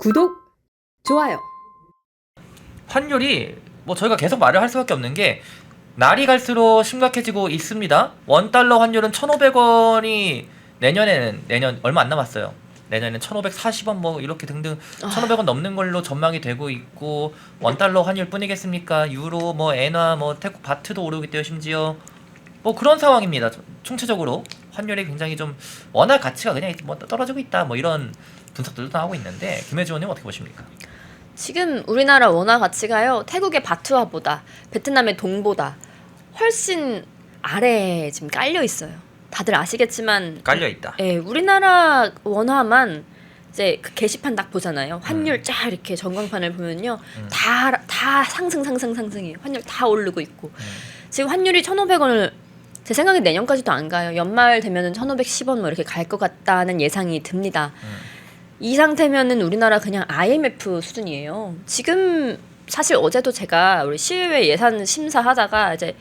구독, 좋아요. 환율이 뭐 저희가 계속 말을 할 수밖에 없는 게 날이 갈수록 심각해지고 있습니다. 원달러 환율은 1,500원이 내년 얼마 안 남았어요. 내년엔 1,540원 뭐 이렇게 등등 1,500원 넘는 걸로 전망이 되고 있고, 원달러 환율 뿐이겠습니까? 유로 뭐 엔화 뭐 태국 바트도 오르고 있대요. 심지어 뭐 그런 상황입니다. 총체적으로 환율이 굉장히 좀 원화 가치가 그냥 뭐 떨어지고 있다 뭐 이런 분석들도 나오고 있는데, 김혜주 의원님 어떻게 보십니까? 지금 우리나라 원화 가치가요, 태국의 바트화보다 베트남의 동보다 훨씬 아래에 지금 깔려 있어요. 다들 아시겠지만 깔려 있다. 예, 우리나라 원화만 이제 그 게시판 딱 보잖아요. 환율 쫙 이렇게 전광판을 보면요, 다 상승해요. 환율 다 오르고 있고. 지금 환율이 1,500원을 제 생각에 내년까지도 안 가요. 연말 되면은 1,510원 뭐 이렇게 갈 것 같다는 예상이 듭니다. 이 상태면은 우리나라 그냥 IMF 수준이에요. 지금 사실 어제도 제가 우리 시의회 예산 심사하다가 이제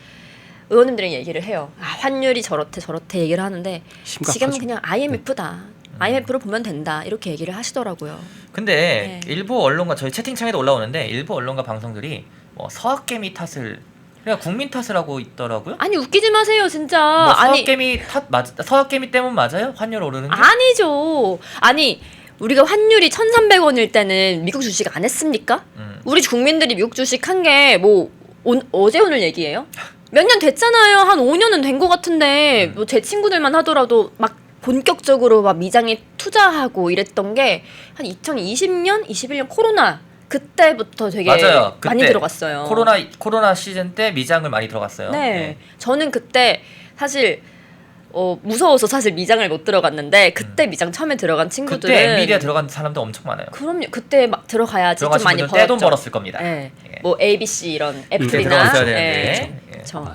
의원님들이랑 얘기를 해요. 아, 환율이 저렇대 얘기를 하는데 심각하죠. 지금은 그냥 IMF다. IMF로 보면 된다. 이렇게 얘기를 하시더라고요. 근데 네. 일부 언론과 저희 채팅창에도 올라오는데, 일부 언론과 방송들이 뭐 서학개미 탓을, 그러니까 국민 탓을 하고 있더라고요. 아니 웃기지 마세요 진짜. 뭐 아니 서학개미 서학개미 때문 맞아요? 환율 오르는 게? 아니죠. 아니 우리가 환율이 1,300원일 때는 미국 주식 안 했습니까? 우리 국민들이 미국 주식 한 게 뭐 어제 오늘 얘기예요? 몇 년 됐잖아요. 한 5년은 된 것 같은데 뭐 제 친구들만 하더라도 막 본격적으로 막 미장에 투자하고 이랬던 게 한 2020년, 21년 코로나 그때부터 되게 맞아요. 많이 그때 들어갔어요. 코로나 시즌 때 미장을 많이 들어갔어요. 네. 저는 그때 사실 무서워서 사실 미장을 못 들어갔는데, 그때 미장 처음에 들어간 친구들은 그때 엔비디아 들어간 사람도 엄청 많아요. 그럼요. 그때 막 들어가야지 좀 들어가신 많이 분들 벌었죠. 떼돈 벌었을 겁니다. 네. 예. 뭐 ABC 이런 그때 애플이나 들어갔어야 예. 되는데. 예. 저.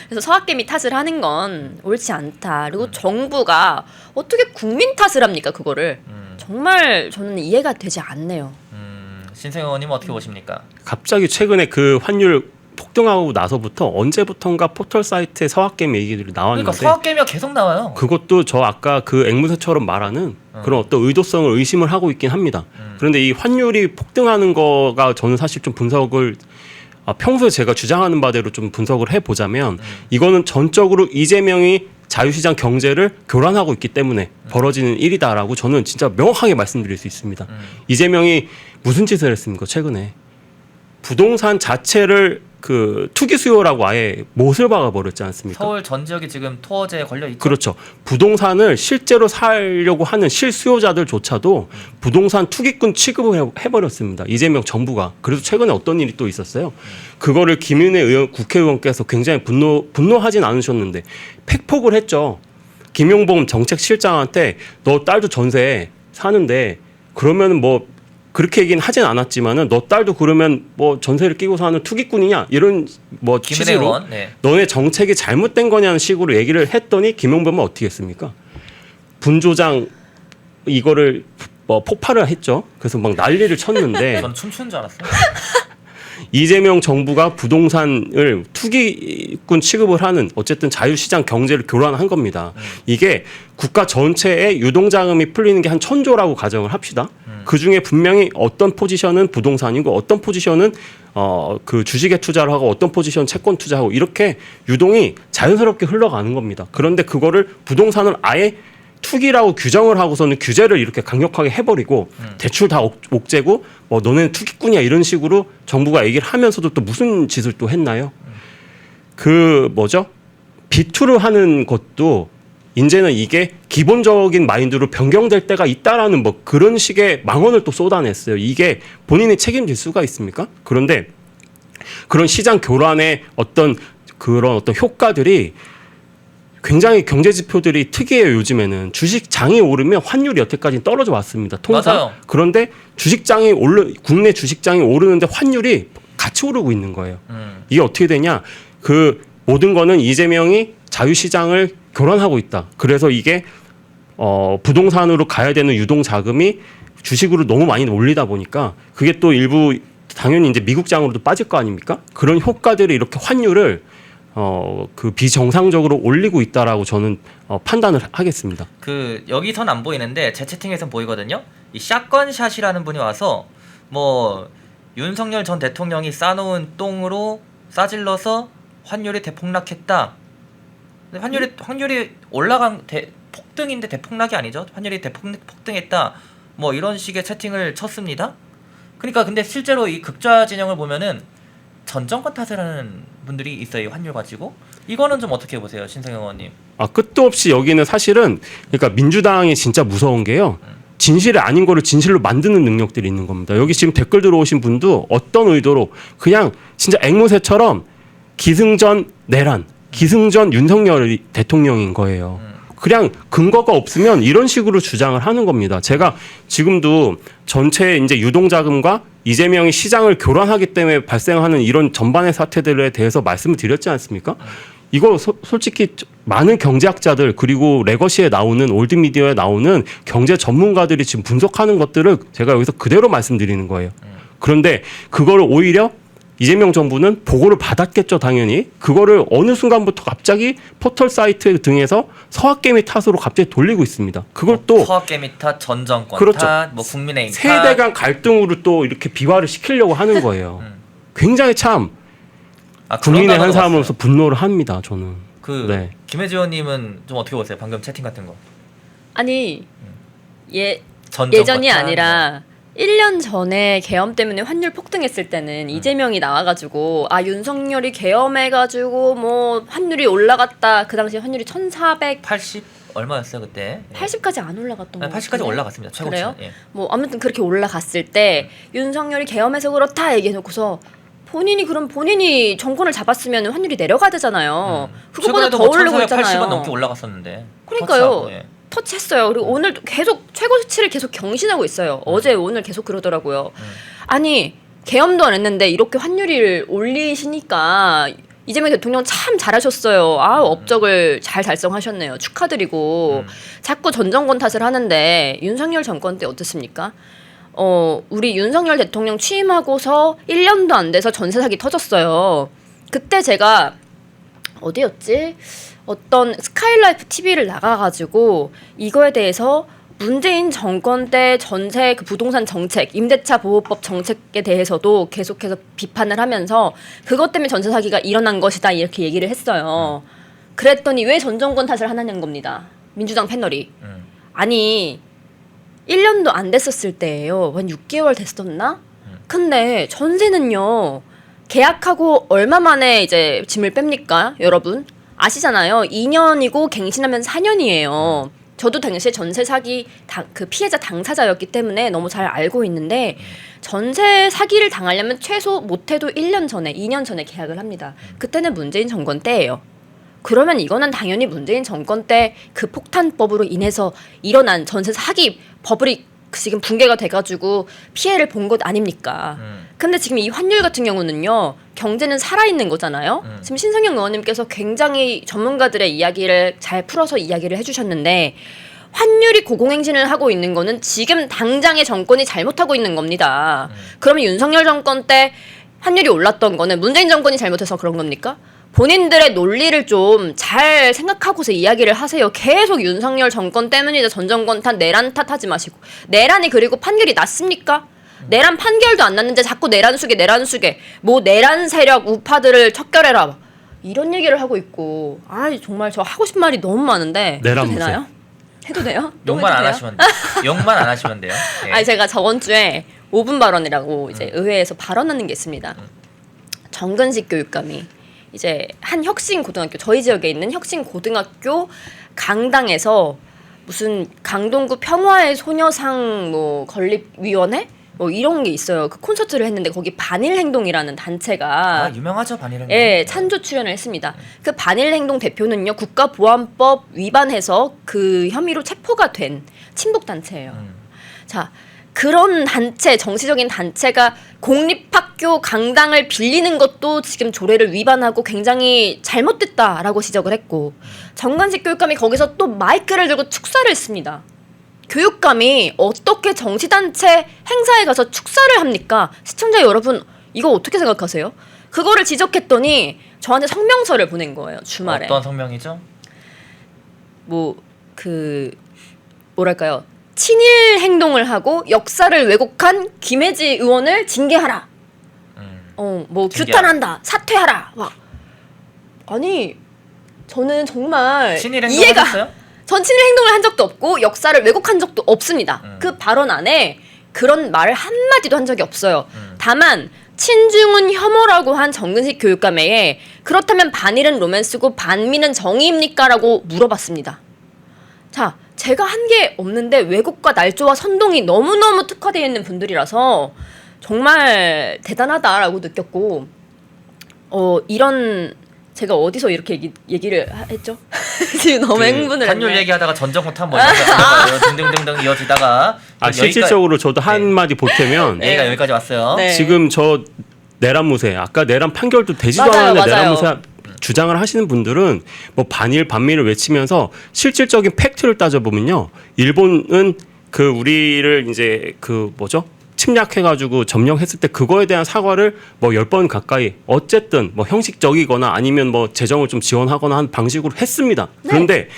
그래서 서학개미 탓을 하는 건 옳지 않다. 그리고 정부가 어떻게 국민 탓을 합니까 그거를? 정말 저는 이해가 되지 않네요. 신생 의원님 어떻게 보십니까? 갑자기 최근에 그 환율 폭등하고 나서부터 언제부턴가 포털 사이트에 서학개미 얘기들이 나왔는데, 그러니까 서학개미가 계속 나와요. 그것도 저 아까 그 앵무새처럼 말하는 그런 어떤 의도성을 의심을 하고 있긴 합니다. 그런데 이 환율이 폭등하는 거가 저는 사실 좀 분석을 평소에 제가 주장하는 바대로 좀 분석을 해보자면, 이거는 전적으로 이재명이 자유시장 경제를 교란하고 있기 때문에 벌어지는 일이다라고 저는 진짜 명확하게 말씀드릴 수 있습니다. 이재명이 무슨 짓을 했습니까 최근에? 부동산 자체를 그 투기 수요라고 아예 못을 박아버렸지 않습니까? 서울 전 지역이 지금 토어제에 걸려 있죠. 그렇죠. 부동산을 실제로 사려고 하는 실수요자들조차도 부동산 투기꾼 취급을 해버렸습니다. 이재명 정부가. 그래서 최근에 어떤 일이 또 있었어요. 그거를 김윤혜 의원, 국회의원께서 굉장히 분노하진 않으셨는데 팩폭을 했죠. 김용범 정책실장한테 너 딸도 전세 사는데 그러면 뭐 그렇게 얘기는 하진 않았지만은 너 딸도 그러면 뭐 전세를 끼고 사는 투기꾼이냐 이런 뭐 취지로 의원, 네. 너네 정책이 잘못된 거냐는 식으로 얘기를 했더니 김용범은 어떻게 했습니까? 분조장 이거를 뭐 폭발을 했죠. 그래서 막 난리를 쳤는데 전 춤추는 줄 알았어요. 이재명 정부가 부동산을 투기꾼 취급을 하는, 어쨌든 자유시장 경제를 교란한 겁니다. 이게 국가 전체의 유동자금이 풀리는 게 한 1,000조라고 가정을 합시다. 그중에 분명히 어떤 포지션은 부동산이고 어떤 포지션은 그 주식에 투자를 하고 어떤 포지션 채권 투자하고 이렇게 유동이 자연스럽게 흘러가는 겁니다. 그런데 그거를 부동산을 아예 투기라고 규정을 하고서는 규제를 이렇게 강력하게 해버리고 대출 다 옥죄고 너네는 투기꾼이야 이런 식으로 정부가 얘기를 하면서도 또 무슨 짓을 또 했나요? 그 뭐죠? 비투를 하는 것도 이제는 이게 기본적인 마인드로 변경될 때가 있다라는 뭐 그런 식의 망언을 또 쏟아냈어요. 이게 본인이 책임질 수가 있습니까? 그런데 그런 시장 교란의 어떤 그런 어떤 효과들이 굉장히 경제 지표들이 특이해요. 요즘에는 주식장이 오르면 환율이 여태까지 떨어져 왔습니다. 통상. 맞아요. 그런데 국내 주식장이 오르는데 환율이 같이 오르고 있는 거예요. 이게 어떻게 되냐? 그 모든 거는 이재명이 자유시장을 교란하고 있다. 그래서 이게 부동산으로 가야 되는 유동 자금이 주식으로 너무 많이 몰리다 보니까 그게 또 일부 당연히 이제 미국장으로도 빠질 거 아닙니까? 그런 효과들이 이렇게 환율을 그 비정상적으로 올리고 있다라고 저는 판단을 하겠습니다. 그 여기선 안 보이는데 제 채팅에선 보이거든요. 이 샷건샷이라는 분이 와서 뭐 윤석열 전 대통령이 싸놓은 똥으로 싸질러서 환율이 대폭락했다. 근데 환율이 올라간 폭등인데 대폭락이 아니죠. 환율이 폭등했다. 뭐 이런 식의 채팅을 쳤습니다. 그러니까 근데 실제로 이 극좌 진영을 보면은 전 정권 탓을 하는 분들이 있어요. 이 환율 가지고. 이거는 좀 어떻게 보세요, 신성영 의원님? 끝도 없이 여기는 사실은 그러니까 민주당이 진짜 무서운 게요. 진실이 아닌 거를 진실로 만드는 능력들이 있는 겁니다. 여기 지금 댓글 들어오신 분도 어떤 의도로 그냥 진짜 앵무새처럼 기승전 내란, 기승전 윤석열 대통령인 거예요. 그냥 근거가 없으면 이런 식으로 주장을 하는 겁니다. 제가 지금도 전체 이제 유동자금과 이재명이 시장을 교란하기 때문에 발생하는 이런 전반의 사태들에 대해서 말씀을 드렸지 않습니까? 이거 솔직히 많은 경제학자들 그리고 레거시에 나오는 올드미디어에 나오는 경제 전문가들이 지금 분석하는 것들을 제가 여기서 그대로 말씀드리는 거예요. 그런데 그거를 오히려 이재명 정부는 보고를 받았겠죠, 당연히. 그거를 어느 순간부터 갑자기 포털 사이트 등에서 서학개미 탓으로 갑자기 돌리고 있습니다. 그걸 또 서학개미 탓, 전 정권 그렇죠. 탓, 뭐 국민의힘 탓. 세대 간 갈등으로 또 이렇게 비화를 시키려고 하는 거예요. 굉장히 참 국민의 한 사람으로서 분노를 합니다, 저는. 네. 김혜지 의원님은 좀 어떻게 보세요? 방금 채팅 같은 거. 아니 전 예전이 정권 탓, 아니라 1년 전에 계엄 때문에 환율 폭등했을 때는 이재명이 나와가지고 윤석열이 계엄해가지고 뭐 환율이 올라갔다. 그 당시 환율이 1,480 얼마였어요 그때? 80까지 안 올라갔던 거 80까지 올라갔습니다. 최고치. 그래요? 예. 뭐 아무튼 그렇게 올라갔을 때 윤석열이 계엄해서 그렇다 얘기해놓고서 본인이 정권을 잡았으면 환율이 내려가야 되잖아요. 그거보다 더 오르고 있잖아요. 1,480원 넘게 올라갔었는데. 그러니까요. 예. 터치했어요. 그리고 오늘도 계속 최고 수치를 계속 경신하고 있어요. 어제 오늘 계속 그러더라고요. 아니 계엄도 안 했는데 이렇게 환율을 올리시니까 이재명 대통령 참 잘하셨어요. 업적을 잘 달성하셨네요. 축하드리고 자꾸 전 정권 탓을 하는데 윤석열 정권 때 어떻습니까? 우리 윤석열 대통령 취임하고서 1년도 안 돼서 전세 사기 터졌어요. 그때 제가 어디였지? 어떤 스카이라이프 TV를 나가가지고 이거에 대해서 문재인 정권 때 전세 그 부동산 정책, 임대차 보호법 정책에 대해서도 계속해서 비판을 하면서 그것 때문에 전세 사기가 일어난 것이다 이렇게 얘기를 했어요. 그랬더니 왜 전 정권 탓을 하냐는 겁니다. 민주당 패널이. 아니 1년도 안 됐었을 때예요. 한 6개월 됐었나? 근데 전세는요. 계약하고 얼마 만에 이제 짐을 뺍니까? 여러분 아시잖아요. 2년이고 갱신하면 4년이에요. 저도 당시에 전세 사기 그 피해자 당사자였기 때문에 너무 잘 알고 있는데 전세 사기를 당하려면 최소 못해도 1년 전에 2년 전에 계약을 합니다. 그때는 문재인 정권 때예요. 그러면 이거는 당연히 문재인 정권 때 그 폭탄법으로 인해서 일어난 전세 사기 버블이 지금 붕괴가 돼가지고 피해를 본 것 아닙니까? 근데 지금 이 환율 같은 경우는요. 경제는 살아있는 거잖아요. 지금 신성영 의원님께서 굉장히 전문가들의 이야기를 잘 풀어서 이야기를 해주셨는데 환율이 고공행진을 하고 있는 거는 지금 당장의 정권이 잘못하고 있는 겁니다. 그러면 윤석열 정권 때 환율이 올랐던 거는 문재인 정권이 잘못해서 그런 겁니까? 본인들의 논리를 좀 잘 생각하고서 이야기를 하세요. 계속 윤석열 정권 때문이다. 전 정권 탓, 내란 탓하지 마시고. 내란이 그리고 판결이 났습니까? 내란 판결도 안 났는데 자꾸 내란 수계 뭐 내란 세력 우파들을 척결해라 이런 얘기를 하고 있고 정말 저 하고 싶은 말이 너무 많은데 해도 되나요? 해도 돼요? 욕만 안 하시면 돼요. 욕만 안 하시면 돼요. 예. 제가 저번 주에 5분 발언이라고 이제 의회에서 발언하는 게 있습니다. 정근식 교육감이 이제 한 혁신 고등학교 저희 지역에 있는 혁신 고등학교 강당에서 무슨 강동구 평화의 소녀상 뭐 건립위원회 뭐 이런 게 있어요. 그 콘서트를 했는데 거기 반일행동이라는 단체가 유명하죠 반일행동. 예, 찬조 출연을 했습니다. 그 반일행동 대표는요 국가보안법 위반해서 그 혐의로 체포가 된 친북 단체예요. 자. 그런 단체, 정치적인 단체가 공립학교 강당을 빌리는 것도 지금 조례를 위반하고 굉장히 잘못됐다라고 지적을 했고 정관식 교육감이 거기서 또 마이크를 들고 축사를 했습니다. 교육감이 어떻게 정치단체 행사에 가서 축사를 합니까? 시청자 여러분 이거 어떻게 생각하세요? 그거를 지적했더니 저한테 성명서를 보낸 거예요. 주말에. 어떤 성명이죠? 뭐 그 뭐랄까요? 친일 행동을 하고 역사를 왜곡한 김혜지 의원을 징계하라. 뭐 징계하라. 규탄한다. 사퇴하라. 막 아니 저는 정말 친일 행동 이해가 하셨어요? 전 친일 행동을 한 적도 없고 역사를 왜곡한 적도 없습니다. 그 발언 안에 그런 말을 한마디도 한 적이 없어요. 다만 친중은 혐오라고 한 정근식 교육감에게 그렇다면 반일은 로맨스고 반미는 정의입니까? 라고 물어봤습니다. 자, 제가 한 게 없는데 왜곡과 날조와 선동이 너무너무 특화되어 있는 분들이라서 정말 대단하다라고 느꼈고 이런 제가 어디서 이렇게 얘기를 했죠? 지금 너무 흥분을 환율 했네. 얘기하다가 전정부터 한번 이어지다가 등등등등 이어지다가 실질적으로 저도 한마디 보태면 네. 얘가 여기까지 왔어요. 네. 지금 저 내란무새 아까 내란 판결도 되지도 맞아요, 않았는데 맞아요. 내란무새 주장을 하시는 분들은 뭐 반일 반미를 외치면서 실질적인 팩트를 따져보면요, 일본은 그 우리를 이제 그 뭐죠 침략해가지고 점령했을 때 그거에 대한 사과를 뭐 10번 가까이 어쨌든 뭐 형식적이거나 아니면 뭐 재정을 좀 지원하거나 한 방식으로 했습니다. 네. 그런데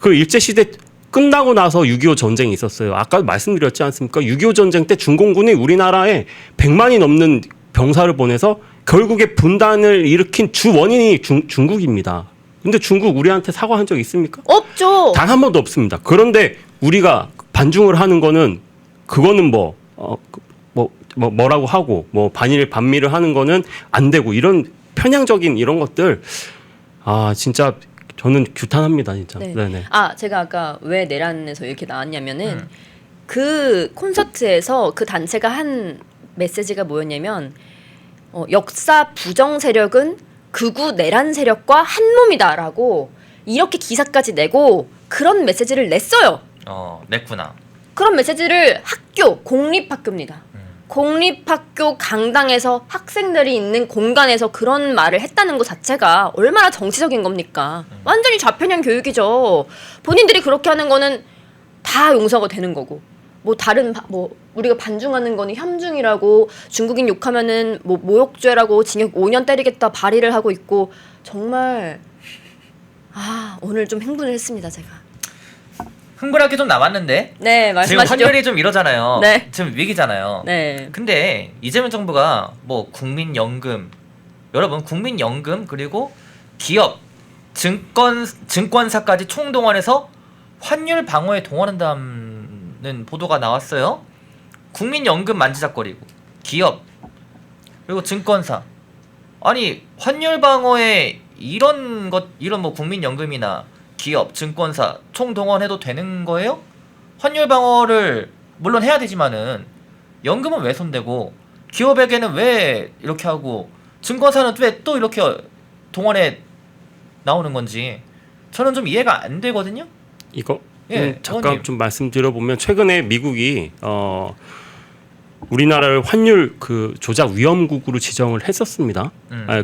그 일제시대 끝나고 나서 6.25 전쟁이 있었어요. 아까 말씀드렸지 않습니까? 6.25 전쟁 때 중공군이 우리나라에 100만이 넘는 병사를 보내서 결국에 분단을 일으킨 주 원인이 중국입니다. 근데 중국 우리한테 사과한 적 있습니까? 없죠. 단 한 번도 없습니다. 그런데 우리가 반중을 하는 거는 그거는 뭐라고 하고 뭐 반일 반미를 하는 거는 안 되고 이런 편향적인 이런 것들 진짜 저는 규탄합니다 진짜. 네. 네네. 제가 아까 왜 내란에서 이렇게 나왔냐면은 그 콘서트에서 그 단체가 한 메시지가 뭐였냐면 역사 부정 세력은 극우 내란 세력과 한 몸이다라고 이렇게 기사까지 내고 그런 메시지를 냈어요. 냈구나. 그런 메시지를 공립학교입니다. 공립학교 강당에서 학생들이 있는 공간에서 그런 말을 했다는 것 자체가 얼마나 정치적인 겁니까? 완전히 좌편향 교육이죠. 본인들이 그렇게 하는 거는 다 용서가 되는 거고, 뭐 다른 우리가 반중하는 거는 혐중이라고, 중국인 욕하면은 뭐 모욕죄라고 징역 5년 때리겠다 발의를 하고 있고, 정말 오늘 좀 흥분을 했습니다 제가. 흥분할 게 좀 남았는데 네, 지금 말씀하시죠. 환율이 좀 이러잖아요. 네. 지금 위기잖아요. 네. 근데 이재명 정부가 뭐 국민연금, 여러분 국민연금 그리고 기업, 증권사까지 총동원해서 환율 방어에 동원한다는 보도가 나왔어요. 국민연금 만지작거리고 기업 그리고 증권사, 아니 환율 방어에 이런 뭐 국민연금이나 기업, 증권사 총동원해도 되는 거예요? 환율 방어를 물론 해야 되지만은 연금은 왜 손대고 기업에게는 왜 이렇게 하고 증권사는 왜 또 이렇게 동원해 나오는 건지 저는 좀 이해가 안 되거든요. 이거 예, 잠깐 의원님. 좀 말씀드려보면 최근에 미국이 우리나라를 환율 조작 위험국으로 지정을 했었습니다.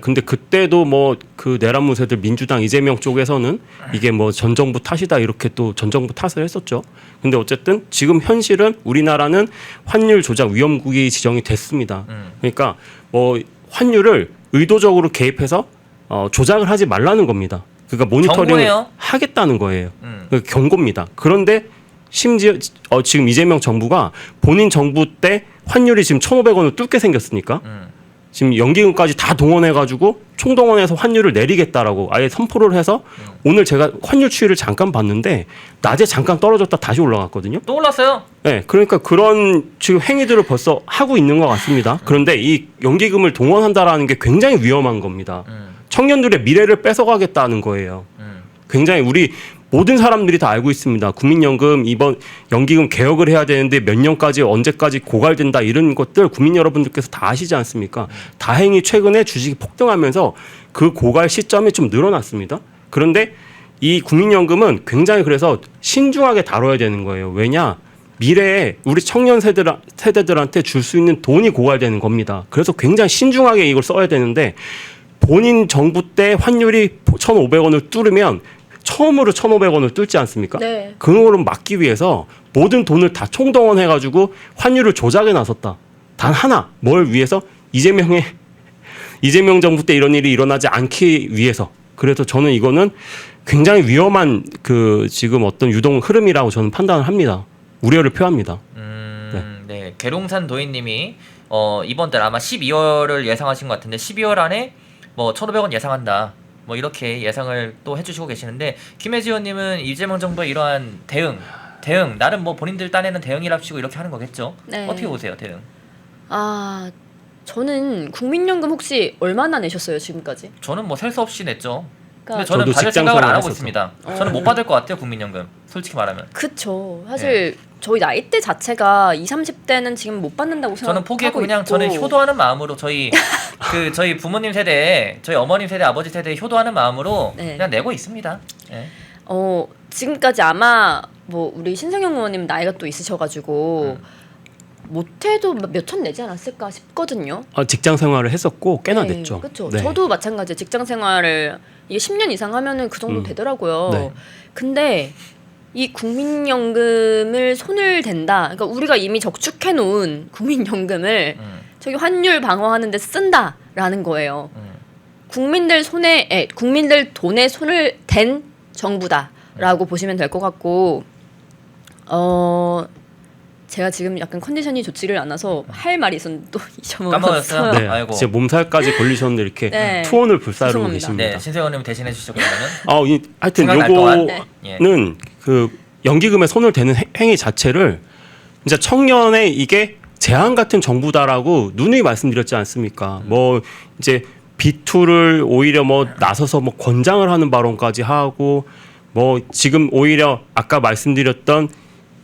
근데 그때도 뭐 그 내란무새들 민주당 이재명 쪽에서는 이게 뭐 전 정부 탓이다 이렇게 또 전 정부 탓을 했었죠. 근데 어쨌든 지금 현실은 우리나라는 환율 조작 위험국이 지정이 됐습니다. 그러니까 뭐 환율을 의도적으로 개입해서 조작을 하지 말라는 겁니다. 그러니까 모니터링을 경고예요? 하겠다는 거예요. 경고입니다. 그런데 심지어 지금 이재명 정부가 본인 정부 때 환율이 지금 1,500원을 뚫게 생겼으니까 지금 연기금까지 다 동원해가지고 총동원해서 환율을 내리겠다라고 아예 선포를 해서 오늘 제가 환율 추이를 잠깐 봤는데 낮에 잠깐 떨어졌다 다시 올라갔거든요. 또 올랐어요. 네, 그러니까 그런 지금 행위들을 벌써 하고 있는 것 같습니다. 그런데 이 연기금을 동원한다라는 게 굉장히 위험한 겁니다. 청년들의 미래를 뺏어가겠다는 거예요. 굉장히 우리 모든 사람들이 다 알고 있습니다. 국민연금 이번 연기금 개혁을 해야 되는데 몇 년까지 언제까지 고갈된다 이런 것들 국민 여러분들께서 다 아시지 않습니까? 다행히 최근에 주식이 폭등하면서 그 고갈 시점이 좀 늘어났습니다. 그런데 이 국민연금은 굉장히 그래서 신중하게 다뤄야 되는 거예요. 왜냐? 미래에 우리 청년 세대들한테 줄 수 있는 돈이 고갈되는 겁니다. 그래서 굉장히 신중하게 이걸 써야 되는데 본인 정부 때 환율이 1,500원을 뚫으면 처음으로 1,500원을 뚫지 않습니까? 네. 그거를 막기 위해서 모든 돈을 다 총동원해가지고 환율을 조작해 나섰다. 단 하나, 뭘 위해서? 이재명의 이재명 정부 때 이런 일이 일어나지 않기 위해서 그래서 저는 이거는 굉장히 위험한 그 지금 어떤 유동 흐름이라고 저는 판단을 합니다. 우려를 표합니다. 네. 계룡산 도인님이 이번 달 아마 12월을 예상하신 것 같은데 12월 안에 뭐 1,500원 예상한다. 뭐 이렇게 예상을 또 해주시고 계시는데 김혜지원님은 이재명 정부의 이러한 대응 나름 뭐 본인들 딴에는 대응이랍시고 이렇게 하는 거겠죠. 네. 어떻게 보세요 대응? 아, 저는 국민연금 혹시 얼마나 내셨어요 지금까지? 저는 뭐 셀 수 없이 냈죠. 근데 그러니까 저는 저도 받을 직장 생각을 안 하고 생활 있습니다. 했었죠. 저는 못 받을 것 같아요 국민연금. 솔직히 말하면. 그쵸. 사실 저희 나이대 자체가 20, 30대는 지금 못 받는다고 생각하고 저는 포기했고 그냥 있고. 저는 효도하는 마음으로 저희 저희 부모님 세대, 저희 어머님 세대, 아버지 세대에 효도하는 마음으로 네. 그냥 내고 있습니다. 네. 지금까지 아마 뭐 우리 신성영 의원님 나이가 또 있으셔가지고 못해도 몇 천 내지 않았을까 싶거든요. 직장 생활을 했었고 꽤나 네, 됐죠. 그렇죠. 네. 저도 마찬가지예요. 직장 생활을 이게 10년 이상 하면은 그 정도 되더라고요. 네. 근데 이 국민연금을 손을 댄다. 그러니까 우리가 이미 적축해 놓은 국민연금을 저기 환율 방어하는 데 쓴다라는 거예요. 국민들 돈에 손을 댄 정부다라고 보시면 될 것 같고 제가 지금 약간 컨디션이 좋지를 않아서 할 말이 있었는데 또 잊어먹었어요. 까먹었어요? 네, 아이고. 진짜 몸살까지 걸리셨는데 이렇게 네. 투혼을 불사르고 죄송합니다. 계십니다. 네, 신세원님 대신해 주시죠 그러면은. 하여튼 생각날 동안. 요거는 그 연기금에 손을 대는 행위 자체를 진짜 청년의 이게 재앙 같은 정부다라고 누누이 말씀드렸지 않습니까? 뭐 이제 B2를 오히려 뭐 나서서 뭐 권장을 하는 발언까지 하고 뭐 지금 오히려 아까 말씀드렸던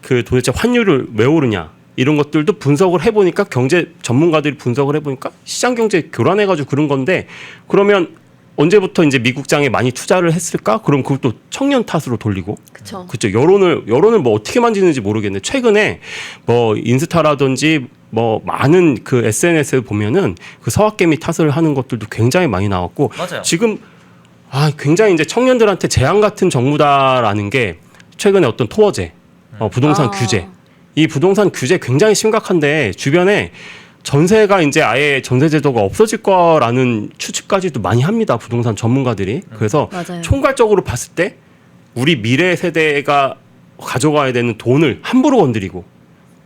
그 도대체 환율을 왜 오르냐 이런 것들도 분석을 해보니까 경제 전문가들이 분석을 해보니까 시장 경제 교란해가지고 그런 건데 그러면 언제부터 이제 미국장에 많이 투자를 했을까? 그럼 그것도 청년 탓으로 돌리고 그렇죠. 그렇죠. 여론을 뭐 어떻게 만지는지 모르겠는데 최근에 뭐 인스타라든지 뭐 많은 그 SNS에 보면은 그 서학개미 탓을 하는 것들도 굉장히 많이 나왔고 맞아요. 지금 굉장히 이제 청년들한테 재앙 같은 정부다라는 게 최근에 어떤 토어제, 부동산 규제, 이 부동산 규제 굉장히 심각한데 주변에 전세가 이제 아예 전세 제도가 없어질 거라는 추측까지도 많이 합니다. 부동산 전문가들이. 그래서 맞아요. 총괄적으로 봤을 때 우리 미래 세대가 가져가야 되는 돈을 함부로 건드리고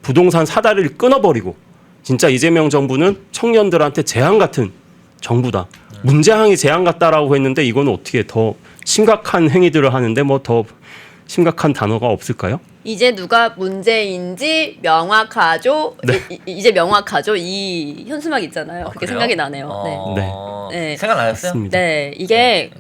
부동산 사다리를 끊어버리고 진짜 이재명 정부는 청년들한테 재앙 같은 정부다. 문재항이 재앙 같다라고 했는데 이거는 어떻게 더 심각한 행위들을 하는데 뭐 더 심각한 단어가 없을까요? 이제 누가 문제인지 명확하죠. 네. 이제 명확하죠. 이 현수막 있잖아요. 그게 그래요? 생각이 나네요. 네. 생각나셨어요? 맞습니다. 네, 이게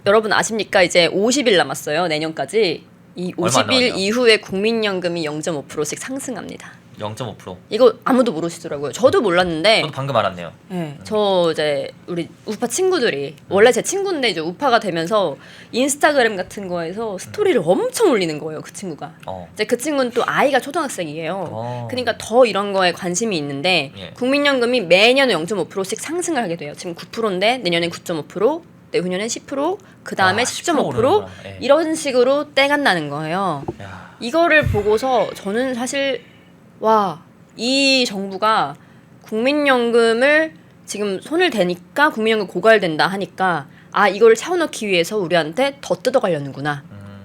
여러분 아십니까? 이제 50일 남았어요. 내년까지. 이 얼마 안 50일 남았네요. 이후에 국민연금이 0.5%씩 상승합니다. 0.5%. 이거 아무도 모르시더라고요. 저도 몰랐는데 저도 방금 알았네요. 네, 저 이제 우리 우파 친구들이 원래 제 친구인데 이제 우파가 되면서 인스타그램 같은 거에서 스토리를 엄청 올리는 거예요. 그 친구가. 이제 그 친구는 또 아이가 초등학생이에요. 그러니까 더 이런 거에 관심이 있는데 예. 국민연금이 매년 0.5%씩 상승을 하게 돼요. 지금 9%인데 내년엔 9.5%, 내후년엔 10%, 그 다음에 10% 10.5% 오르는구나. 예. 이런 식으로 떼간다는 거예요. 야. 이거를 보고서 저는 사실 이 정부가 국민연금을 지금 손을 대니까 국민연금 고갈된다 하니까 이걸 채워넣기 위해서 우리한테 더 뜯어가려는구나.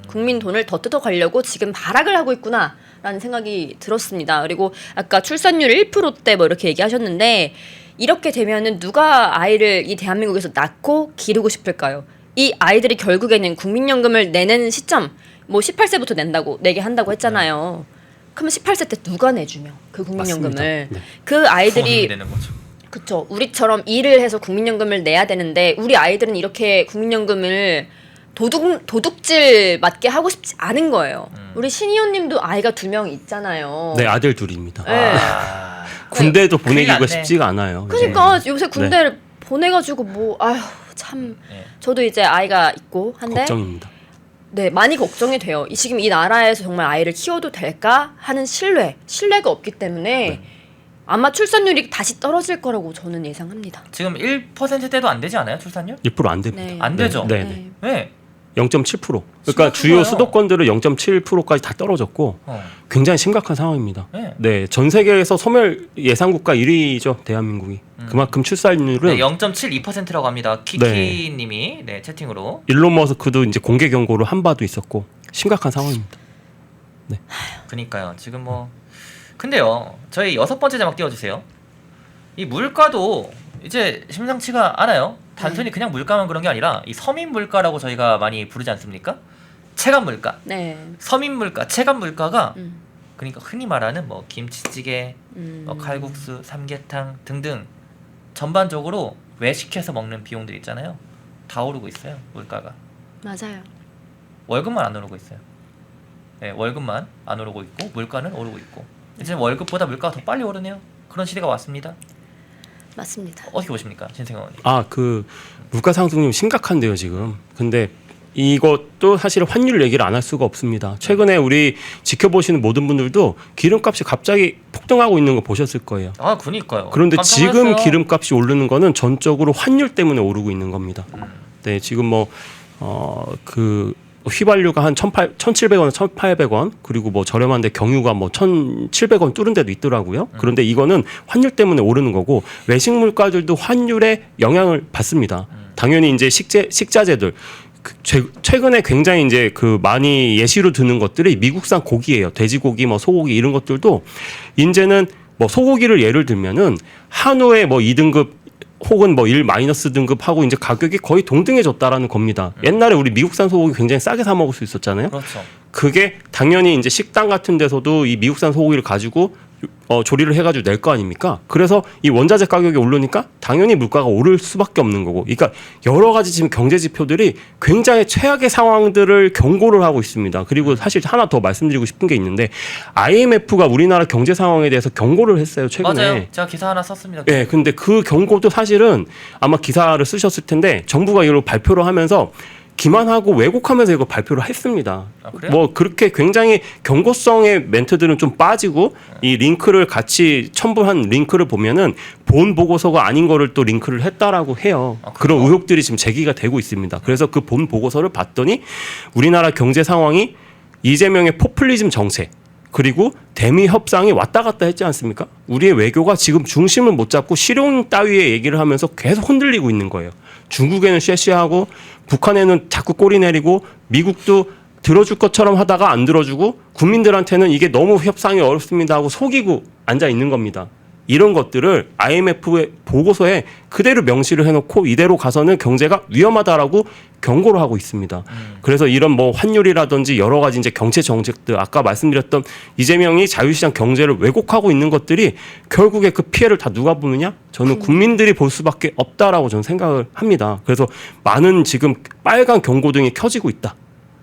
국민 돈을 더 뜯어가려고 지금 발악을 하고 있구나 라는 생각이 들었습니다. 그리고 아까 출산율 1%대 뭐 이렇게 얘기하셨는데 이렇게 되면은 누가 아이를 이 대한민국에서 낳고 기르고 싶을까요? 이 아이들이 결국에는 국민연금을 내는 시점 뭐 18세부터 내게 한다고 했잖아요. 그러면 18세 때 누가 내주며 그 국민연금을 맞습니다. 네. 그 아이들이 부모님이 되는 거죠. 그쵸 우리처럼 일을 해서 국민연금을 내야 되는데 우리 아이들은 이렇게 국민연금을 도둑질 맞게 하고 싶지 않은 거예요. 우리 신의원님도 아이가 2명 있잖아요. 네, 아들 둘입니다. 네. 군대도 큰일 보내기가 났네. 쉽지가 않아요. 그러니까 요즘에. 요새 군대를 보내가지고 뭐 참 네. 저도 이제 아이가 있고 한데 걱정입니다. 네 많이 걱정이 돼요. 지금 이 나라에서 정말 아이를 키워도 될까 하는 신뢰가 없기 때문에 아마 출산율이 다시 떨어질 거라고 저는 예상합니다. 지금 1%대도 안 되지 않아요 출산율? 1% 안 됩니다. 네. 안 되죠. 네, 네. 네. 0.7%. 그러니까 심각한 주요 거예요. 수도권들은 0.7%까지 다 떨어졌고 굉장히 심각한 상황입니다. 네. 네, 전 세계에서 소멸 예상 국가 1위죠 대한민국이. 그만큼 출산율은 네, 0.72%라고 합니다. 키키님이 네, 채팅으로. 일론 머스크도 이제 공개 경고를 한 바도 있었고 심각한 상황입니다. 그니까요. 지금 뭐 근데요. 저희 6번째 자막 띄워주세요. 이 물가도 이제 심상치가 않아요. 단순히 그냥 물가만 그런 게 아니라 이 서민 물가라고 저희가 많이 부르지 않습니까? 체감 물가, 네. 서민 물가, 체감 물가가 음. 그러니까 흔히 말하는 뭐 김치찌개, 뭐 칼국수, 삼계탕 등등 전반적으로 외식해서 먹는 비용들 있잖아요. 다 오르고 있어요. 물가가. 맞아요. 월급만 안 오르고 있어요. 네, 월급만 안 오르고 있고 물가는 오르고 있고 이제 월급보다 물가가 더 빨리 오르네요. 그런 시대가 왔습니다. 맞습니다. 어떻게 보십니까, 신생 의원님? 그 물가 상승률 심각한데요 지금. 근데 이것도 사실 환율 얘기를 안 할 수가 없습니다. 최근에 우리 지켜보시는 모든 분들도 기름값이 갑자기 폭등하고 있는 거 보셨을 거예요. 아, 그니까요. 그런데 깜짝 지금 놀랐어요. 기름값이 오르는 거는 전적으로 환율 때문에 오르고 있는 겁니다. 네, 지금 그 휘발유가 한 1,700원, 1,800원, 그리고 뭐 저렴한데 경유가 뭐 1,700원 뚫은 데도 있더라고요. 그런데 이거는 환율 때문에 오르는 거고 외식 물가들도 환율에 영향을 받습니다. 당연히 이제 식자재들 최근에 굉장히 이제 그 많이 예시로 드는 것들이 미국산 고기예요. 돼지고기, 뭐 소고기 이런 것들도 이제는 뭐 소고기를 예를 들면은 한우의 뭐 2등급 혹은 뭐 1 마이너스 등급하고 이제 가격이 거의 동등해졌다라는 겁니다. 옛날에 우리 미국산 소고기 굉장히 싸게 사 먹을 수 있었잖아요. 그렇죠. 그게 당연히 이제 식당 같은 데서도 이 미국산 소고기를 가지고 조리를 해가지고 낼 거 아닙니까? 그래서 이 원자재 가격이 오르니까 당연히 물가가 오를 수밖에 없는 거고. 그러니까 여러 가지 지금 경제 지표들이 굉장히 최악의 상황들을 경고를 하고 있습니다. 그리고 사실 하나 더 말씀드리고 싶은 게 있는데 IMF가 우리나라 경제 상황에 대해서 경고를 했어요. 최근에. 맞아요. 제가 기사 하나 썼습니다. 네, 근데 그 경고도 사실은 아마 기사를 쓰셨을 텐데 정부가 이걸 발표를 하면서 기만하고 왜곡하면서 이거 발표를 했습니다. 아, 그래요? 뭐 그렇게 굉장히 경고성의 멘트들은 좀 빠지고 이 링크를 같이 첨부한 링크를 보면은 본 보고서가 아닌 거를 또 링크를 했다라고 해요. 아, 그런 의혹들이 지금 제기가 되고 있습니다. 그래서 그 본 보고서를 봤더니 우리나라 경제 상황이 이재명의 포퓰리즘 정책 그리고 대미 협상이 왔다 갔다 했지 않습니까? 우리의 외교가 지금 중심을 못 잡고 실용 따위의 얘기를 하면서 계속 흔들리고 있는 거예요. 중국에는 쉐쉐하고 북한에는 자꾸 꼬리 내리고 미국도 들어줄 것처럼 하다가 안 들어주고 국민들한테는 이게 너무 협상이 어렵습니다 하고 속이고 앉아 있는 겁니다. 이런 것들을 IMF의 보고서에 그대로 명시를 해놓고 이대로 가서는 경제가 위험하다라고 경고를 하고 있습니다. 그래서 이런 뭐 환율이라든지 여러 가지 이제 경제 정책들 아까 말씀드렸던 이재명이 자유시장 경제를 왜곡하고 있는 것들이 결국에 그 피해를 다 누가 보느냐? 저는 국민들이 볼 수밖에 없다라고 저는 생각을 합니다. 그래서 많은 지금 빨간 경고등이 켜지고 있다.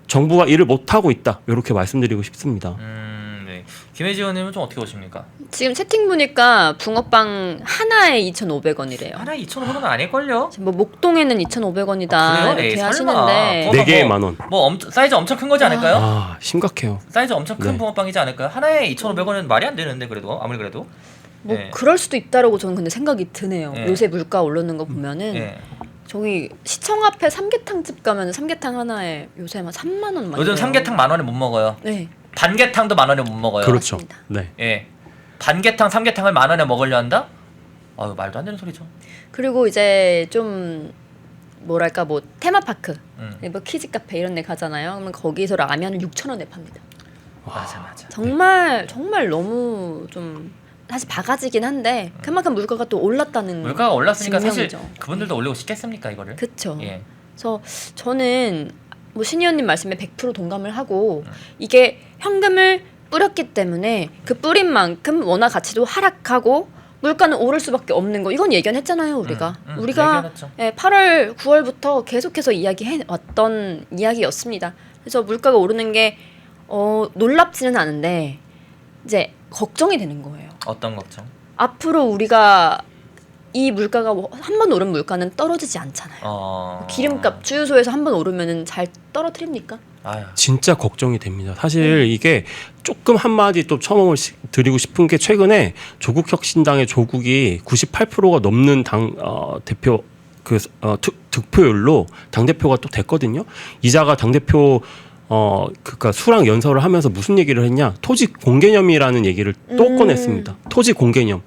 정부가 일을 못하고 있다. 이렇게 말씀드리고 싶습니다. 네. 김혜지 의원님은 좀 어떻게 보십니까? 지금 채팅 보니까 붕어빵 하나에 2,500원이래요. 하나에 2,500원은 아닐걸요? 뭐 목동에는 2,500원이다 아, 그래요? 이렇게 에이, 하시는데 설마. 네 개에 만 원. 뭐 사이즈 엄청 큰 거지 않을까요? 아, 심각해요. 사이즈 엄청 큰 네. 붕어빵이지 않을까요? 하나에 2,500원은 말이 안 되는데 그래도 아무리 그래도. 뭐 네. 그럴 수도 있다라고 저는 근데 생각이 드네요. 네. 요새 물가 오르는 거 보면은 네. 저기 시청 앞에 삼계탕집 가면 삼계탕 하나에 요새 막 3만 원 많이. 요즘 삼계탕 10,000원에 못 먹어요. 네. 반계탕도 10,000원에 못 먹어요. 그렇죠. 맞습니다. 네. 예. 반계탕, 삼계탕을 10,000원에 먹으려 한다? 아유, 말도 안 되는 소리죠. 그리고 이제 좀 뭐랄까 뭐 테마파크, 음. 뭐 키즈 카페 이런 데 가잖아요. 그러면 거기서 라면을 6,000원에 팝니다. 맞아. 정말 너무 좀 사실 바가지긴 한데 그만큼 물가가 또 올랐다는 물가가 올랐으니까 사실 증명이죠. 그분들도 올리고 싶겠습니까 이거를? 그렇죠. 예. 그래서 저는 뭐 신 의원님 말씀에 100% 동감을 하고 이게 현금을 뿌렸기 때문에 그 뿌린 만큼 원화 가치도 하락하고 물가는 오를 수밖에 없는 거 이건 예견했잖아요 우리가. 우리가 예견했죠. 8월 9월부터 계속해서 이야기해 왔던 이야기였습니다. 그래서 물가가 오르는 게 놀랍지는 않은데 이제 걱정이 되는 거예요. 어떤 걱정? 앞으로 우리가 이 물가가 한 번 오른 물가는 떨어지지 않잖아요. 기름값 주유소에서 한 번 오르면은 잘 떨어뜨립니까? 아유. 진짜 걱정이 됩니다. 사실 이게 조금 한마디 또 첨언을 드리고 싶은 게 최근에 조국혁신당의 조국이 98%가 넘는 당 대표 득표율로 당 대표가 또 됐거든요. 이자가 당 대표 그러니까 수랑 연설을 하면서 무슨 얘기를 했냐? 토지 공개념이라는 얘기를 또 꺼냈습니다. 토지 공개념.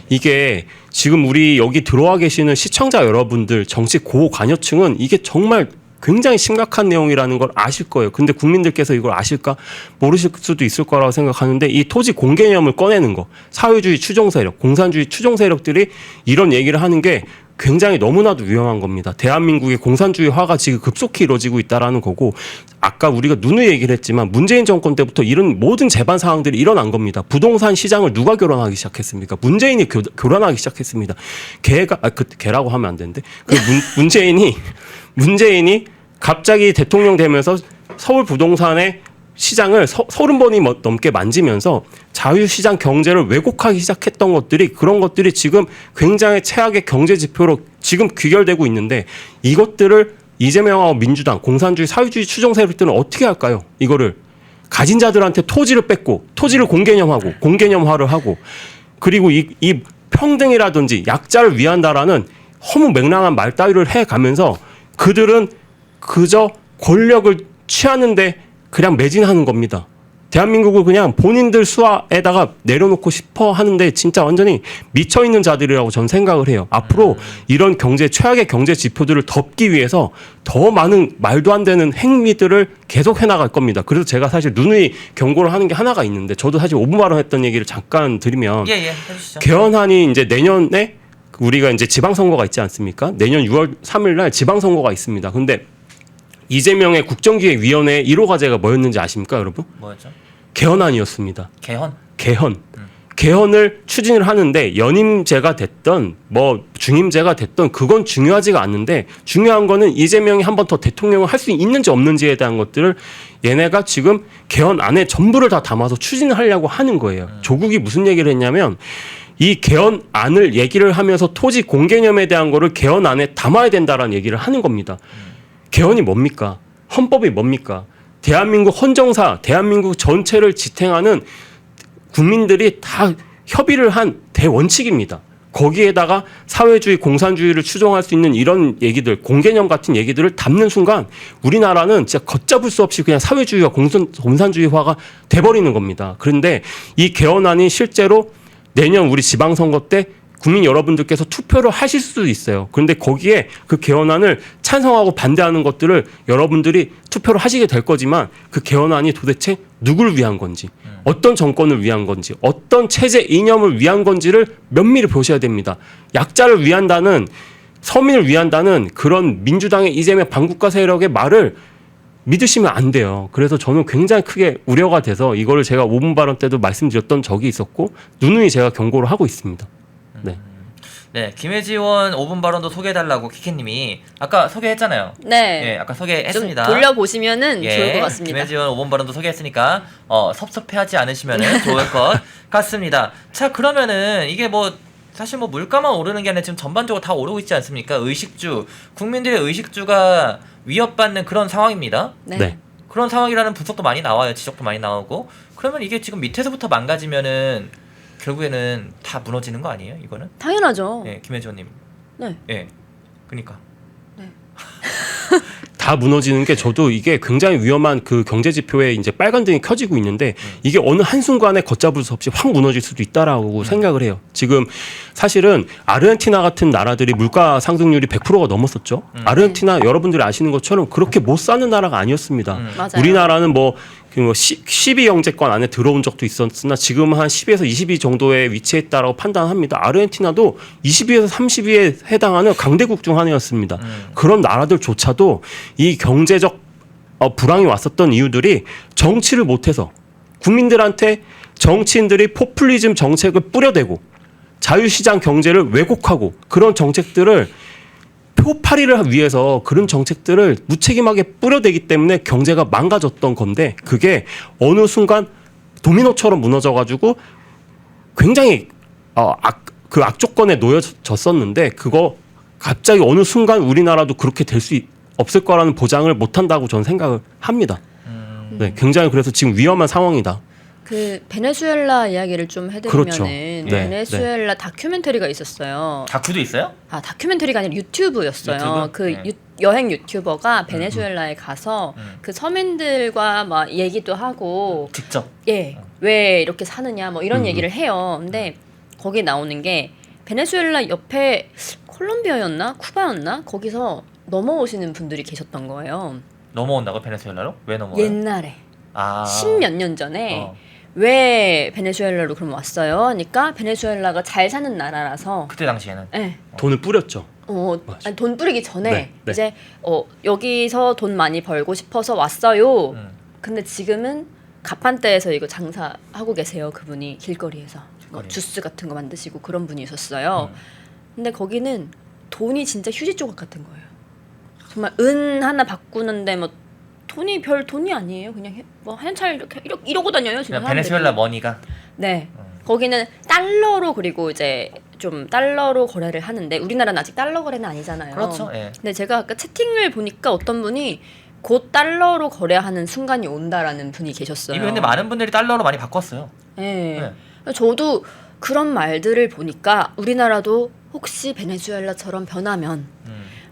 이게 지금 우리 여기 들어와 계시는 시청자 여러분들, 정치 고관여층은 이게 정말 굉장히 심각한 내용이라는 걸 아실 거예요. 근데 국민들께서 이걸 아실까? 모르실 수도 있을 거라고 생각하는데 이 토지 공개념을 꺼내는 거, 사회주의 추종 세력, 공산주의 추종 세력들이 이런 얘기를 하는 게 굉장히 너무나도 위험한 겁니다. 대한민국의 공산주의화가 지금 급속히 이루어지고 있다라는 거고, 아까 우리가 누누이 얘기를 했지만 문재인 정권 때부터 이런 모든 제반 상황들이 일어난 겁니다. 부동산 시장을 누가 교란하기 시작했습니까? 문재인이 교란하기 시작했습니다. 걔라고 하면 안 되는데 문재인이 갑자기 대통령 되면서 서울 부동산의 시장을 30번이 넘게 만지면서 자유시장 경제를 왜곡하기 시작했던 것들이, 그런 것들이 지금 굉장히 최악의 경제 지표로 지금 귀결되고 있는데, 이것들을 이재명하고 민주당, 공산주의, 사회주의 추종 세력들은 어떻게 할까요? 이거를 가진 자들한테 토지를 뺏고, 토지를 공개념하고, 공개념화를 하고, 그리고 이 평등이라든지 약자를 위한다라는 허무맹랑한 말 따위를 해가면서 그들은 그저 권력을 취하는데 그냥 매진하는 겁니다. 대한민국을 그냥 본인들 수하에다가 내려놓고 싶어 하는데 진짜 완전히 미쳐있는 자들이라고 저는 생각을 해요. 앞으로 이런 최악의 경제 지표들을 덮기 위해서 더 많은 말도 안 되는 행위들을 계속 해나갈 겁니다. 그래서 제가 사실 누누이 경고를 하는 게 하나가 있는데, 저도 사실 5분 발언했던 얘기를 잠깐 드리면, 해주시죠. 개헌안이 이제 내년에 우리가 이제 지방선거가 있지 않습니까? 내년 6월 3일 날 지방선거가 있습니다. 근데 이재명의 국정기획위원회 1호 과제가 뭐였는지 아십니까, 여러분? 뭐였죠? 개헌안이었습니다. 개헌. 개헌을 추진을 하는데 연임제가 됐던 뭐 중임제가 됐던 그건 중요하지가 않는데, 중요한 거는 이재명이 한 번 더 대통령을 할 수 있는지 없는지에 대한 것들을 얘네가 지금 개헌안에 전부를 다 담아서 추진을 하려고 하는 거예요. 조국이 무슨 얘기를 했냐면, 이 개헌안을 얘기를 하면서 토지 공개념에 대한 거를 개헌안에 담아야 된다라는 얘기를 하는 겁니다. 개헌이 뭡니까? 헌법이 뭡니까? 대한민국 헌정사, 대한민국 전체를 지탱하는 국민들이 다 협의를 한 대원칙입니다. 거기에다가 사회주의, 공산주의를 추종할 수 있는 이런 얘기들, 공개념 같은 얘기들을 담는 순간 우리나라는 진짜 걷잡을 수 없이 그냥 사회주의와 공산주의화가 돼버리는 겁니다. 그런데 이 개헌안이 실제로 내년 우리 지방선거 때 국민 여러분들께서 투표를 하실 수도 있어요. 그런데 거기에 그 개헌안을 찬성하고 반대하는 것들을 여러분들이 투표를 하시게 될 거지만, 그 개헌안이 도대체 누구를 위한 건지, 어떤 정권을 위한 건지, 어떤 체제 이념을 위한 건지를 면밀히 보셔야 됩니다. 약자를 위한다는, 서민을 위한다는 그런 민주당의 이재명 반국가 세력의 말을 믿으시면 안 돼요. 그래서 저는 굉장히 크게 우려가 돼서 이거를 제가 5분 발언 때도 말씀드렸던 적이 있었고, 누누이 제가 경고를 하고 있습니다. 네, 김혜지 의원 5분 발언도 소개해달라고 키키님이 아까 소개했잖아요. 네. 예, 아까 소개했습니다. 좀 돌려보시면은 예, 좋을 것 같습니다. 김혜지 의원 5분 발언도 소개했으니까 섭섭해하지 않으시면 좋을 것 같습니다. 자, 그러면은 이게 뭐 사실 뭐 물가만 오르는 게 아니라 지금 전반적으로 다 오르고 있지 않습니까? 의식주, 국민들의 의식주가 위협받는 그런 상황입니다. 네. 그런 상황이라는 분석도 많이 나와요. 지적도 많이 나오고. 그러면 이게 지금 밑에서부터 망가지면은 결국에는 다 무너지는 거 아니에요? 이거는? 당연하죠. 예, 김혜지 의원님. 네. 예. 그러니까. 다 무너지는 게, 저도 이게 굉장히 위험한 그 경제 지표에 이제 빨간 등이 켜지고 있는데, 이게 어느 한순간에 걷잡을 수 없이 확 무너질 수도 있다라고 생각을 해요. 지금 사실은 아르헨티나 같은 나라들이 물가 상승률이 100%가 넘었었죠. 아르헨티나 여러분들이 아시는 것처럼 그렇게 못 사는 나라가 아니었습니다. 맞아요. 우리나라는 뭐 12 영재권 안에 들어온 적도 있었으나 지금은 한 10에서 22 정도에 위치했다라고 판단합니다. 아르헨티나도 22에서 30위에 해당하는 강대국 중 하나였습니다. 그런 나라들조차도 이 경제적 불황이 왔었던 이유들이 정치를 못해서, 국민들한테 정치인들이 포퓰리즘 정책을 뿌려대고 자유시장 경제를 왜곡하고, 그런 정책들을 표파리를 위해서 그런 정책들을 무책임하게 뿌려대기 때문에 경제가 망가졌던 건데, 그게 어느 순간 도미노처럼 무너져가지고 굉장히 그 악조건에 놓여졌었는데, 그거 갑자기 어느 순간 우리나라도 그렇게 될 수 없을 거라는 보장을 못한다고 저는 생각을 합니다. 네, 굉장히 그래서 지금 위험한 상황이다. 그 베네수엘라 이야기를 좀 해드리면은 그렇죠. 네, 베네수엘라 다큐멘터리가 있었어요. 다큐도 있어요? 아 다큐멘터리가 아니라 유튜브였어요. 유튜브? 그 네. 여행 유튜버가 베네수엘라에 가서 그 서민들과 막 얘기도 하고 직접. 왜 이렇게 사느냐 뭐 이런 얘기를 해요. 근데 거기 나오는 게 베네수엘라 옆에 콜롬비아였나 쿠바였나 거기서 넘어오시는 분들이 계셨던 거예요. 넘어온다고 베네수엘라로? 왜 넘어와요? 옛날에 아. 10몇 년 전에 어. 왜 베네수엘라로 그럼 왔어요? 하니까 베네수엘라가 잘 사는 나라라서 그때 당시에는. 네. 돈을 뿌렸죠. 아니, 돈 뿌리기 전에 네, 네. 이제 여기서 돈 많이 벌고 싶어서 왔어요. 근데 지금은 가판대에서 이거 장사하고 계세요. 그분이 길거리에서 뭐 길거리에. 주스 같은 거 만드시고 그런 분이셨어요. 근데 거기는 돈이 진짜 휴지 조각 같은 거예요. 정말 은 하나 바꾸는데 뭐 돈이 별 돈이 아니에요. 그냥 뭐 한찰 이러고 다녀요. 지금 그냥 베네수엘라 사람들이. 머니가. 네. 거기는 달러로 그리고 이제 좀 달러로 거래를 하는데 우리나라는 아직 달러 거래는 아니잖아요. 그렇죠. 예. 근데 제가 아까 채팅을 보니까 어떤 분이 곧 달러로 거래하는 순간이 온다라는 분이 계셨어요. 이미 근데 많은 분들이 달러로 많이 바꿨어요. 네. 저도 그런 말들을 보니까 우리나라도 혹시 베네수엘라처럼 변하면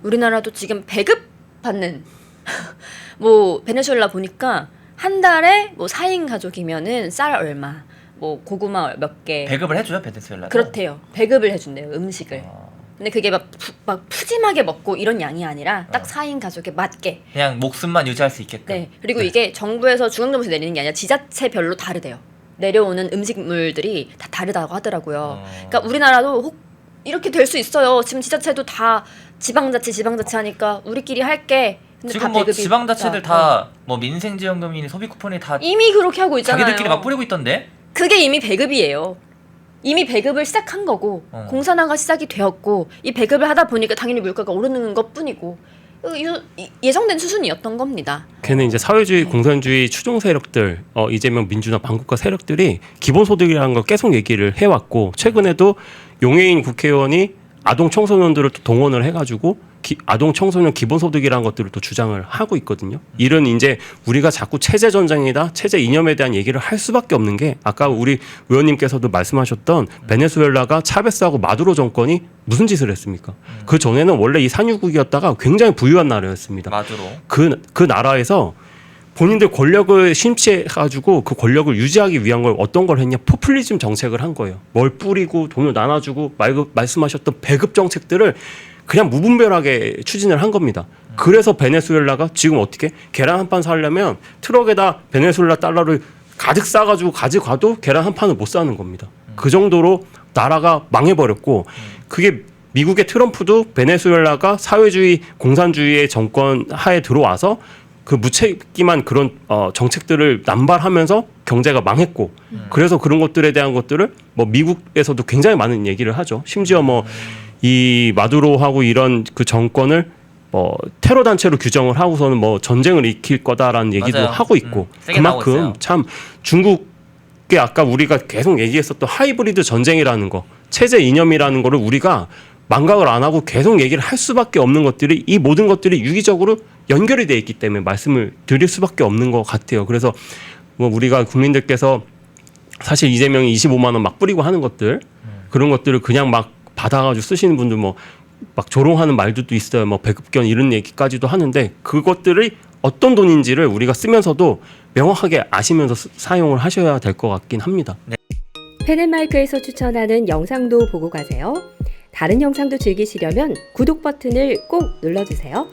우리나라도 지금 배급받는 뭐 베네수엘라 보니까 한 달에 뭐 4인 가족이면은 쌀 얼마 뭐 고구마 몇 개 배급을 해줘요 베네수엘라. 그렇대요. 배급을 해준대요 음식을. 어. 근데 그게 막 푸짐하게 먹고 이런 양이 아니라 딱 4인 가족에 맞게. 그냥 목숨만 유지할 수 있게끔. 네. 그리고 이게 정부에서 중앙정부에서 내리는 게 아니라 지자체별로 다르대요. 내려오는 음식물들이 다 다르다고 하더라고요. 그러니까 우리나라도 혹 이렇게 될 수 있어요. 지금 지자체도 다 지방자치 하니까 우리끼리 할게. 근데 지금 다 뭐 배급이 지방자치들 있다. 다 뭐 민생지원금이니 소비쿠폰이 다 이미 그렇게 하고 있잖아요. 자기들끼리 막 뿌리고 있던데. 그게 이미 배급이에요. 이미 배급을 시작한 거고 공산화가 시작이 되었고 이 배급을 하다 보니까 당연히 물가가 오르는 것뿐이고 예정된 수준이었던 겁니다. 걔는 이제 사회주의, 공산주의 추종 세력들, 이재명 민주당 반국가 세력들이 기본소득이라는 걸 계속 얘기를 해왔고 최근에도 용해인 국회의원이 아동 청소년들을 또 동원을 해가지고 아동 청소년 기본소득이라는 것들을 또 주장을 하고 있거든요. 이런 이제 우리가 자꾸 체제 전쟁이다, 체제 이념에 대한 얘기를 할 수밖에 없는 게 아까 우리 의원님께서도 말씀하셨던 베네수엘라가 차베스하고 마두로 정권이 무슨 짓을 했습니까? 그 전에는 원래 이 산유국이었다가 굉장히 부유한 나라였습니다. 마두로. 그 나라에서 본인들 권력을 심취해가지고 그 권력을 유지하기 위한 걸 어떤 걸 했냐? 포퓰리즘 정책을 한 거예요. 뭘 뿌리고 돈을 나눠주고 말씀하셨던 배급 정책들을 그냥 무분별하게 추진을 한 겁니다. 그래서 베네수엘라가 지금 어떻게 계란 한 판 사려면 트럭에다 베네수엘라 달러를 가득 싸가지고 가져가도 계란 한 판을 못 사는 겁니다. 그 정도로 나라가 망해버렸고 그게 미국의 트럼프도 베네수엘라가 사회주의 공산주의의 정권 하에 들어와서 그 무책임한 그런 정책들을 남발하면서 경제가 망했고 그래서 그런 것들에 대한 것들을 뭐 미국에서도 굉장히 많은 얘기를 하죠. 심지어 뭐 이 마두로하고 이런 그 정권을 뭐 테러 단체로 규정을 하고서는 뭐 전쟁을 일으킬 거다라는 얘기도 맞아요. 하고 있고 세게 나오고 그만큼 있어요. 참 중국의 아까 우리가 계속 얘기했었던 하이브리드 전쟁이라는 거 체제 이념이라는 거를 우리가 망각을 안 하고 계속 얘기를 할 수밖에 없는 것들이 이 모든 것들이 유기적으로 연결이 돼 있기 때문에 말씀을 드릴 수밖에 없는 것 같아요. 그래서 뭐 우리가 국민들께서 사실 이재명이 25만 원 막 뿌리고 하는 것들 그런 것들을 그냥 막 받아가지고 쓰시는 분들 뭐 막 조롱하는 말들도 있어요. 뭐 배급견 이런 얘기까지도 하는데 그것들이 어떤 돈인지를 우리가 쓰면서도 명확하게 아시면서 사용을 하셔야 될 것 같긴 합니다. 펜앤마이크에서 추천하는 영상도 보고 가세요. 다른 영상도 즐기시려면 구독 버튼을 꼭 눌러주세요.